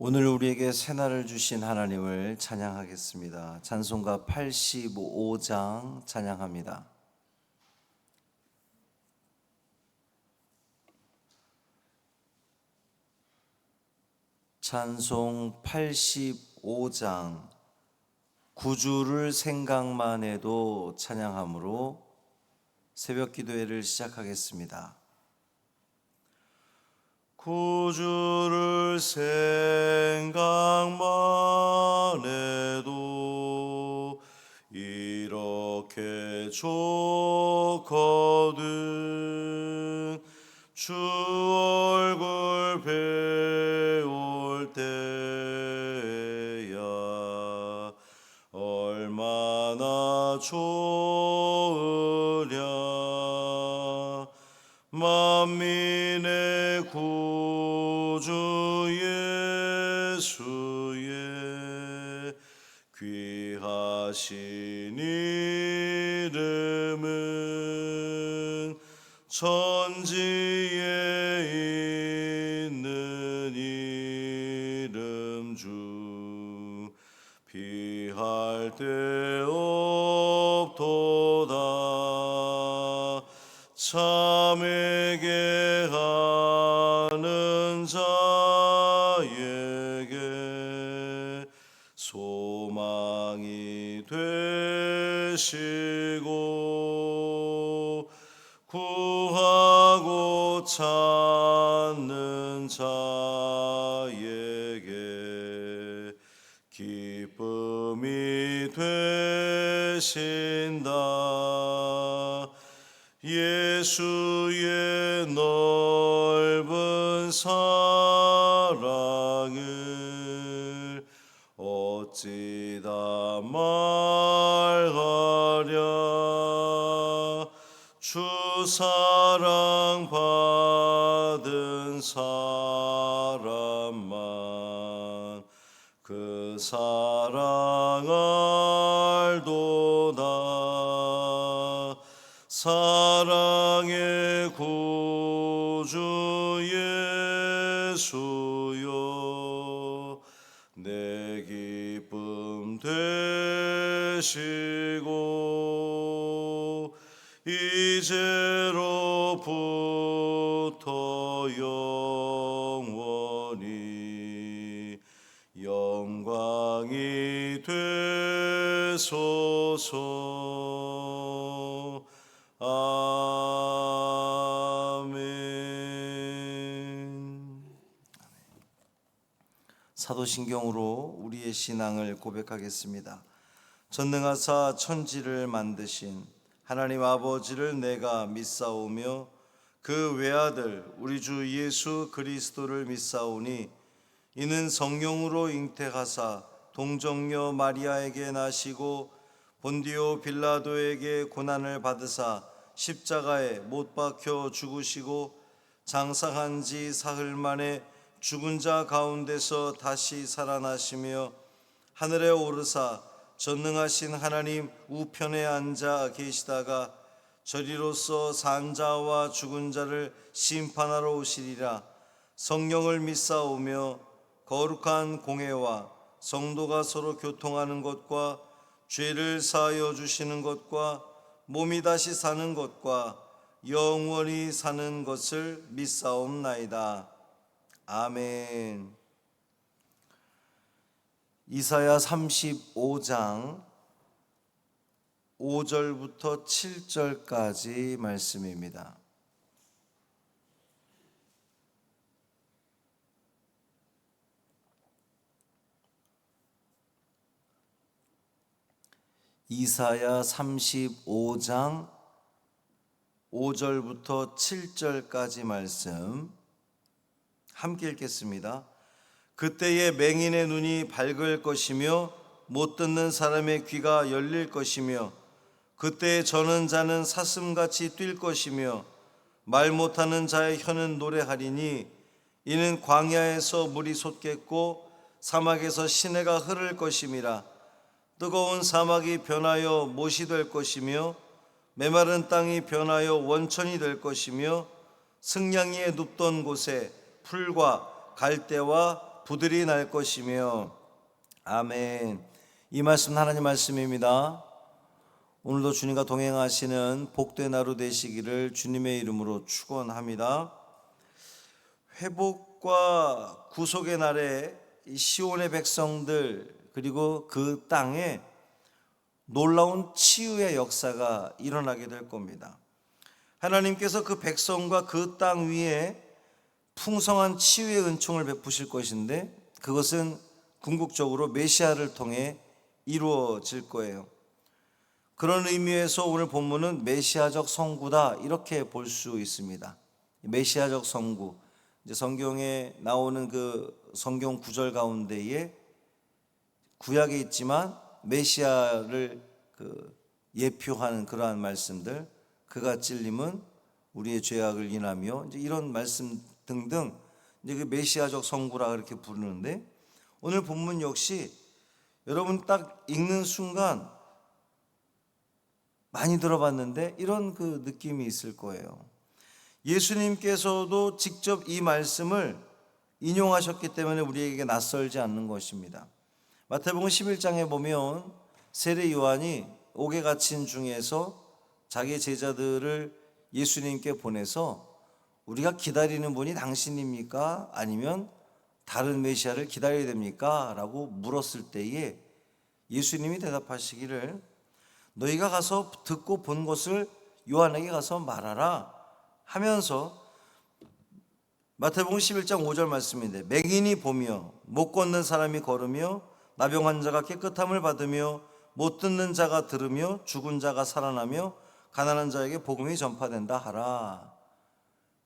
오늘 우리에게 새날을 주신 하나님을 찬양하겠습니다. 찬송가 85장 찬양합니다. 찬송 85장 구주를 생각만 해도 찬양함으로 새벽 기도회를 시작하겠습니다. 구주를 생각만 해도 이렇게 좋거든. 주 얼굴 배울 때야 얼마나 좋으랴. 만민의 구주 예수의 귀하신 이름은 천지에 있는 이름 중 비할 데 없도다. 참에게 하는 자에게 소망이 되시고 구하고 찾는 자에게 기쁨이 되신다. 예수의 넓은 사랑을 어찌 다 말하랴. 주 사랑 받은 사람만 그 사랑 알도다. 사랑의 구주 예수여 내 기쁨 되시고 이제로부터 영원히 영광이 되소서. 아멘. 사도신경으로 우리의 신앙을 고백하겠습니다. 전능하사 천지를 만드신 하나님 아버지를 내가 믿사오며 그 외아들 우리 주 예수 그리스도를 믿사오니 이는 성령으로 잉태하사 동정녀 마리아에게 나시고 본디오 빌라도에게 고난을 받으사 십자가에 못 박혀 죽으시고 장사한 지 사흘 만에 죽은 자 가운데서 다시 살아나시며 하늘에 오르사 전능하신 하나님 우편에 앉아 계시다가 저리로서 산 자와 죽은 자를 심판하러 오시리라. 성령을 믿사오며 거룩한 공회와 성도가 서로 교통하는 것과 죄를 사하여 주시는 것과 몸이 다시 사는 것과 영원히 사는 것을 믿사옵나이다. 아멘. 이사야 35장 5절부터 7절까지 말씀입니다. 이사야 35장 5절부터 7절까지 말씀 함께 읽겠습니다. 그때에 맹인의 눈이 밝을 것이며 못 듣는 사람의 귀가 열릴 것이며 그때에 저는 자는 사슴같이 뛸 것이며 말 못하는 자의 혀는 노래하리니 이는 광야에서 물이 솟겠고 사막에서 시내가 흐를 것임이라. 뜨거운 사막이 변하여 못이 될 것이며 메마른 땅이 변하여 원천이 될 것이며 승냥이에 눕던 곳에 풀과 갈대와 부들이 날 것이며. 아멘. 이 말씀 하나님 말씀입니다. 오늘도 주님과 동행하시는 복된 하루 되시기를 주님의 이름으로 축원합니다. 회복과 구속의 날에 시온의 백성들 그리고 그 땅에 놀라운 치유의 역사가 일어나게 될 겁니다. 하나님께서 그 백성과 그 땅 위에 풍성한 치유의 은총을 베푸실 것인데, 그것은 궁극적으로 메시아를 통해 이루어질 거예요. 그런 의미에서 오늘 본문은 메시아적 선구다, 이렇게 볼 수 있습니다. 메시아적 선구, 이제 성경에 나오는 그 성경 구절 가운데에 구약에 있지만 메시아를 예표하는 그러한 말씀들, 그가 찔림은 우리의 죄악을 인하며, 이제 이런 말씀 등등, 이제 그 메시아적 선구라 그렇게 부르는데, 오늘 본문 역시 여러분 딱 읽는 순간 많이 들어봤는데 이런 그 느낌이 있을 거예요. 예수님께서도 직접 이 말씀을 인용하셨기 때문에 우리에게 낯설지 않는 것입니다. 마태복음 11장에 보면 세례 요한이 옥에 갇힌 중에서 자기 제자들을 예수님께 보내서 우리가 기다리는 분이 당신입니까? 아니면 다른 메시아를 기다려야 됩니까? 라고 물었을 때에 예수님이 대답하시기를 너희가 가서 듣고 본 것을 요한에게 가서 말하라 하면서, 마태복음 11장 5절 말씀인데, 맹인이 보며 못 걷는 사람이 걸으며 나병 환자가 깨끗함을 받으며 못 듣는 자가 들으며 죽은 자가 살아나며 가난한 자에게 복음이 전파된다 하라.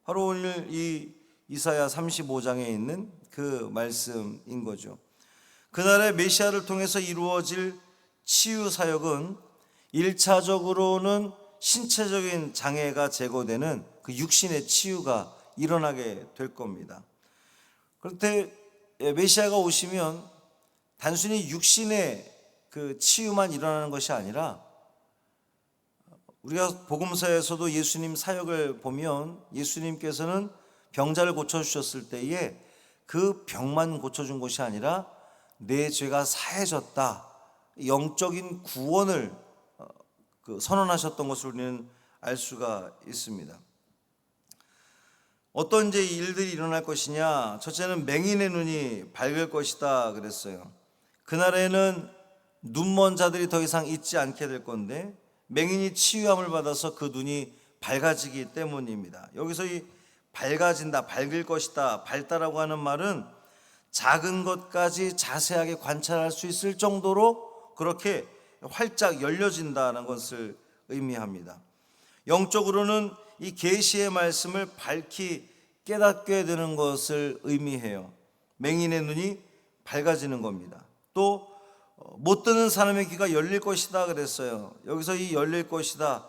바로 오늘 이 이사야 35장에 있는 그 말씀인 거죠. 그날의 메시아를 통해서 이루어질 치유 사역은 1차적으로는 신체적인 장애가 제거되는 그 육신의 치유가 일어나게 될 겁니다. 그런데 메시아가 오시면 단순히 육신의 그 치유만 일어나는 것이 아니라, 우리가 복음서에서도 예수님 사역을 보면 예수님께서는 병자를 고쳐주셨을 때에 그 병만 고쳐준 것이 아니라 내 죄가 사해졌다, 영적인 구원을 선언하셨던 것을 우리는 알 수가 있습니다. 어떤 이제 일들이 일어날 것이냐? 첫째는 맹인의 눈이 밝을 것이다 그랬어요. 그날에는 눈먼 자들이 더 이상 있지 않게 될 건데, 맹인이 치유함을 받아서 그 눈이 밝아지기 때문입니다. 여기서 이 밝아진다, 밝을 것이다, 밝다라고 하는 말은 작은 것까지 자세하게 관찰할 수 있을 정도로 그렇게 활짝 열려진다는 것을 의미합니다. 영적으로는 이 계시의 말씀을 밝히 깨닫게 되는 것을 의미해요. 맹인의 눈이 밝아지는 겁니다. 또 못 듣는 사람의 귀가 열릴 것이다 그랬어요. 여기서 이 열릴 것이다,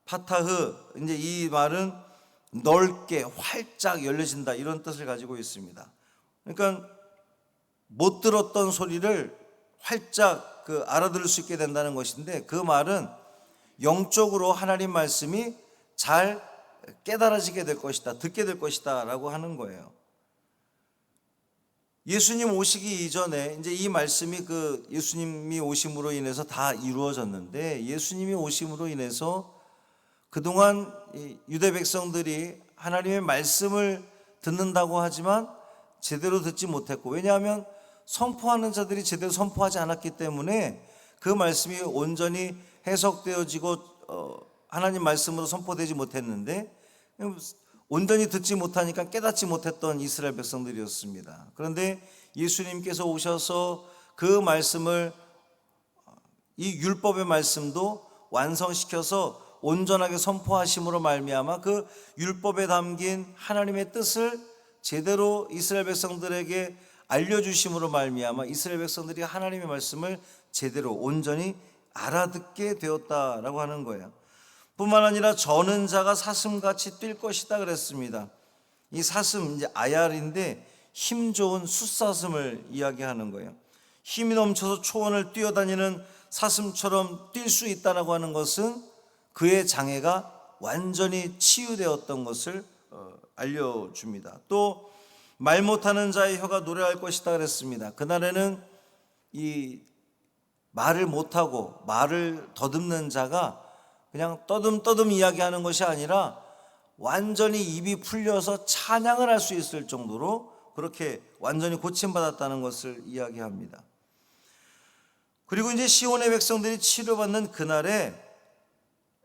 파타흐, 이제 이 말은 넓게 활짝 열려진다, 이런 뜻을 가지고 있습니다. 그러니까 못 들었던 소리를 활짝 알아들을 수 있게 된다는 것인데, 그 말은 영적으로 하나님 말씀이 잘 깨달아지게 될 것이다, 듣게 될 것이다 라고 하는 거예요. 예수님 오시기 이전에 이제 이 말씀이 예수님이 오심으로 인해서 다 이루어졌는데, 예수님이 오심으로 인해서 그동안 유대 백성들이 하나님의 말씀을 듣는다고 하지만 제대로 듣지 못했고, 왜냐하면 선포하는 자들이 제대로 선포하지 않았기 때문에 그 말씀이 온전히 해석되어지고 하나님 말씀으로 선포되지 못했는데, 온전히 듣지 못하니까 깨닫지 못했던 이스라엘 백성들이었습니다. 그런데 예수님께서 오셔서 그 말씀을, 이 율법의 말씀도 완성시켜서 온전하게 선포하심으로 말미암아 그 율법에 담긴 하나님의 뜻을 제대로 이스라엘 백성들에게 알려주심으로 말미암아 이스라엘 백성들이 하나님의 말씀을 제대로 온전히 알아듣게 되었다라고 하는 거예요. 뿐만 아니라 저는 자가 사슴같이 뛸 것이다 그랬습니다. 이 사슴, 이제 아얄인데 힘 좋은 숫사슴을 이야기하는 거예요. 힘이 넘쳐서 초원을 뛰어다니는 사슴처럼 뛸 수 있다라고 하는 것은 그의 장애가 완전히 치유되었던 것을 알려줍니다. 또 말 못하는 자의 혀가 노래할 것이다 그랬습니다. 그날에는 이 말을 못하고 말을 더듬는 자가 그냥 떠듬떠듬 이야기하는 것이 아니라 완전히 입이 풀려서 찬양을 할 수 있을 정도로 그렇게 완전히 고침받았다는 것을 이야기합니다. 그리고 이제 시온의 백성들이 치료받는 그날에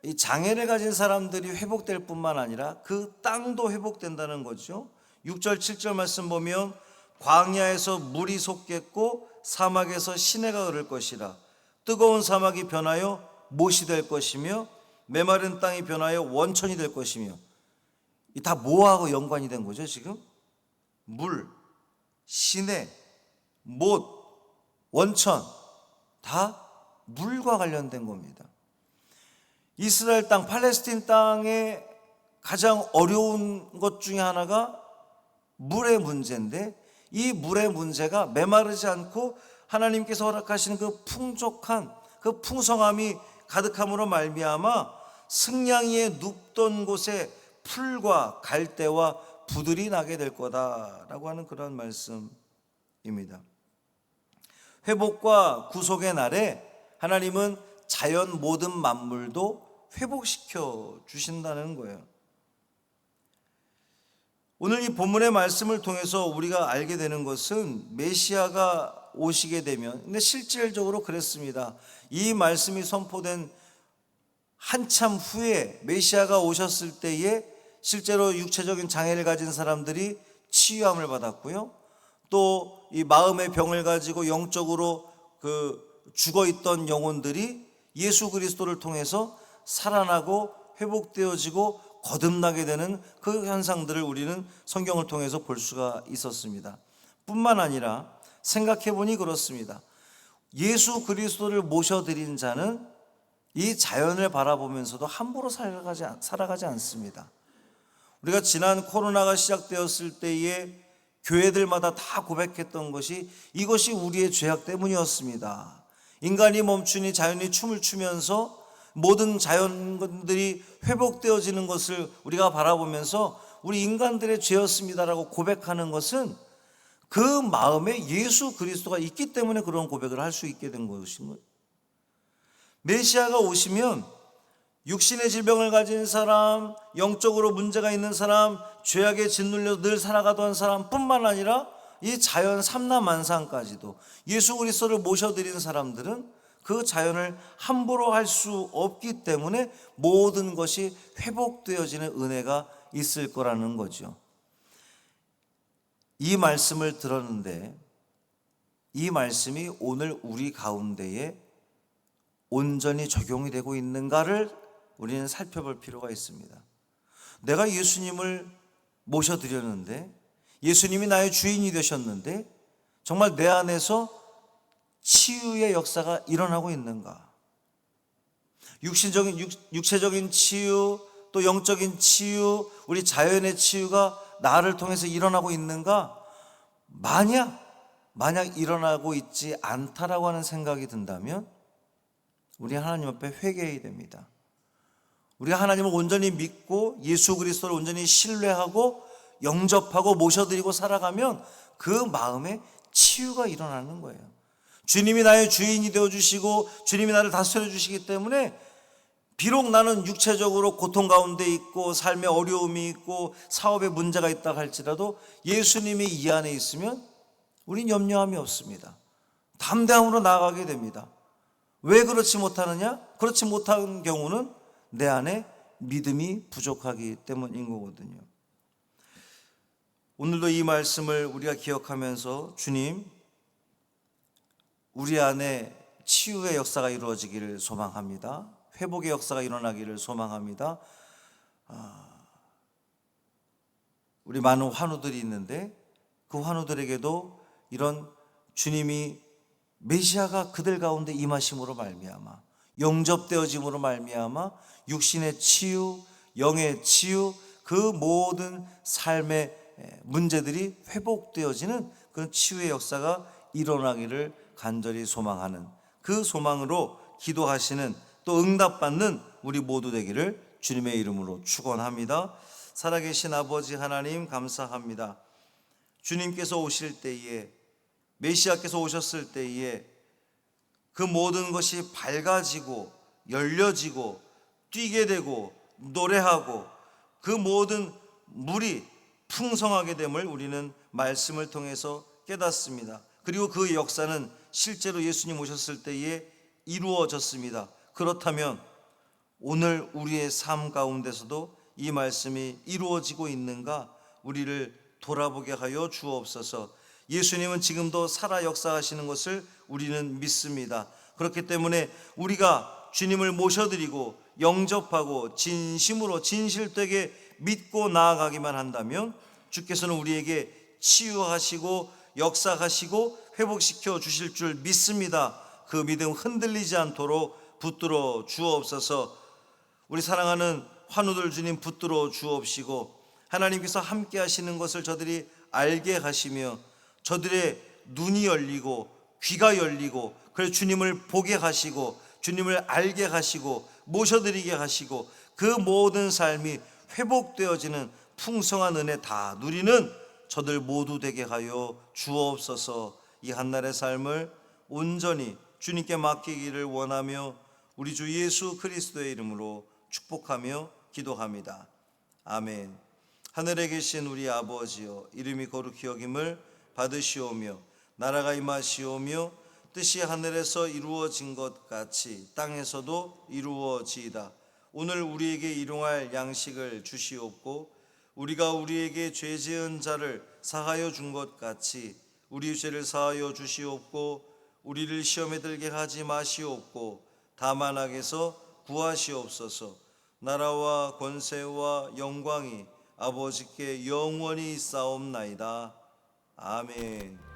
이 장애를 가진 사람들이 회복될 뿐만 아니라 그 땅도 회복된다는 거죠. 6절 7절 말씀 보면 광야에서 물이 솟겠고 사막에서 시내가 흐를 것이라. 뜨거운 사막이 변하여 못이 될 것이며 메마른 땅이 변하여 원천이 될 것이며. 이 다 뭐하고 연관이 된 거죠 지금? 물, 시내, 못, 원천 다 물과 관련된 겁니다. 이스라엘 땅, 팔레스틴 땅의 가장 어려운 것 중에 하나가 물의 문제인데 이 물의 문제가 메마르지 않고 하나님께서 허락하시는 그 풍족한 그 풍성함이 가득함으로 말미암아 승냥이의 눕던 곳에 풀과 갈대와 부들이 나게 될 거다라고 하는 그런 말씀입니다. 회복과 구속의 날에 하나님은 자연 모든 만물도 회복시켜 주신다는 거예요. 오늘 이 본문의 말씀을 통해서 우리가 알게 되는 것은 메시아가 오시게 되면, 근데 실질적으로 그랬습니다. 이 말씀이 선포된 한참 후에 메시아가 오셨을 때에 실제로 육체적인 장애를 가진 사람들이 치유함을 받았고요. 또 이 마음의 병을 가지고 영적으로 죽어있던 영혼들이 예수 그리스도를 통해서 살아나고 회복되어지고 거듭나게 되는 그 현상들을 우리는 성경을 통해서 볼 수가 있었습니다. 뿐만 아니라 생각해 보니 그렇습니다. 예수 그리스도를 모셔드린 자는 이 자연을 바라보면서도 함부로 살아가지 않습니다. 우리가 지난 코로나가 시작되었을 때에 교회들마다 다 고백했던 것이 이것이 우리의 죄악 때문이었습니다. 인간이 멈추니 자연이 춤을 추면서 모든 자연들이 회복되어지는 것을 우리가 바라보면서 우리 인간들의 죄였습니다라고 고백하는 것은 그 마음에 예수 그리스도가 있기 때문에 그런 고백을 할 수 있게 된 것인 거예요. 메시아가 오시면 육신의 질병을 가진 사람, 영적으로 문제가 있는 사람, 죄악에 짓눌려 늘 살아가던 사람뿐만 아니라 이 자연 삼라만상까지도 예수 그리스도를 모셔드린 사람들은 그 자연을 함부로 할 수 없기 때문에 모든 것이 회복되어지는 은혜가 있을 거라는 거죠. 이 말씀을 들었는데 이 말씀이 오늘 우리 가운데에 온전히 적용이 되고 있는가를 우리는 살펴볼 필요가 있습니다. 내가 예수님을 모셔드렸는데, 예수님이 나의 주인이 되셨는데 정말 내 안에서 치유의 역사가 일어나고 있는가? 육체적인 치유, 또 영적인 치유, 우리 자연의 치유가 나를 통해서 일어나고 있는가? 만약 일어나고 있지 않다라고 하는 생각이 든다면 우리 하나님 앞에 회개해야 됩니다. 우리가 하나님을 온전히 믿고 예수 그리스도를 온전히 신뢰하고 영접하고 모셔드리고 살아가면 그 마음에 치유가 일어나는 거예요. 주님이 나의 주인이 되어주시고 주님이 나를 다스려 주시기 때문에 비록 나는 육체적으로 고통 가운데 있고 삶에 어려움이 있고 사업에 문제가 있다 할지라도 예수님이 이 안에 있으면 우린 염려함이 없습니다. 담대함으로 나아가게 됩니다. 왜 그렇지 못하느냐? 그렇지 못한 경우는 내 안에 믿음이 부족하기 때문인 거거든요. 오늘도 이 말씀을 우리가 기억하면서 주님, 우리 안에 치유의 역사가 이루어지기를 소망합니다. 회복의 역사가 일어나기를 소망합니다. 우리 많은 환우들이 있는데 그 환우들에게도 이런 주님이 메시아가 그들 가운데 임하심으로 말미암아 영접되어짐으로 말미암아 육신의 치유, 영의 치유, 그 모든 삶의 문제들이 회복되어지는 그런 치유의 역사가 일어나기를 간절히 소망하는, 그 소망으로 기도하시는 또 응답받는 우리 모두 되기를 주님의 이름으로 축원합니다. 살아계신 아버지 하나님 감사합니다. 주님께서 오실 때에, 메시아께서 오셨을 때에 그 모든 것이 밝아지고 열려지고 뛰게 되고 노래하고 그 모든 물이 풍성하게 됨을 우리는 말씀을 통해서 깨닫습니다. 그리고 그 역사는 실제로 예수님 오셨을 때에 이루어졌습니다. 그렇다면 오늘 우리의 삶 가운데서도 이 말씀이 이루어지고 있는가 우리를 돌아보게 하여 주옵소서. 예수님은 지금도 살아 역사하시는 것을 우리는 믿습니다. 그렇기 때문에 우리가 주님을 모셔드리고 영접하고 진심으로 진실되게 믿고 나아가기만 한다면 주께서는 우리에게 치유하시고 역사하시고 회복시켜 주실 줄 믿습니다. 그 믿음 흔들리지 않도록 붙들어 주옵소서. 우리 사랑하는 환우들 주님 붙들어 주옵시고 하나님께서 함께 하시는 것을 저들이 알게 하시며 저들의 눈이 열리고 귀가 열리고 그래서 주님을 보게 하시고 주님을 알게 하시고 모셔드리게 하시고 그 모든 삶이 회복되어지는 풍성한 은혜 다 누리는 저들 모두 되게 하여 주옵소서. 이 한날의 삶을 온전히 주님께 맡기기를 원하며 우리 주 예수 그리스도의 이름으로 축복하며 기도합니다. 아멘. 하늘에 계신 우리 아버지여, 이름이 거룩히 여김을 받으시오며 나라가 임하시오며 뜻이 하늘에서 이루어진 것 같이 땅에서도 이루어지이다. 오늘 우리에게 일용할 양식을 주시옵고 우리가 우리에게 죄 지은 자를 사하여 준 것 같이 우리 죄를 사하여 주시옵고 우리를 시험에 들게 하지 마시옵고 다만 악에서 구하시옵소서. 나라와 권세와 영광이 아버지께 영원히 있사옵나이다. 아멘.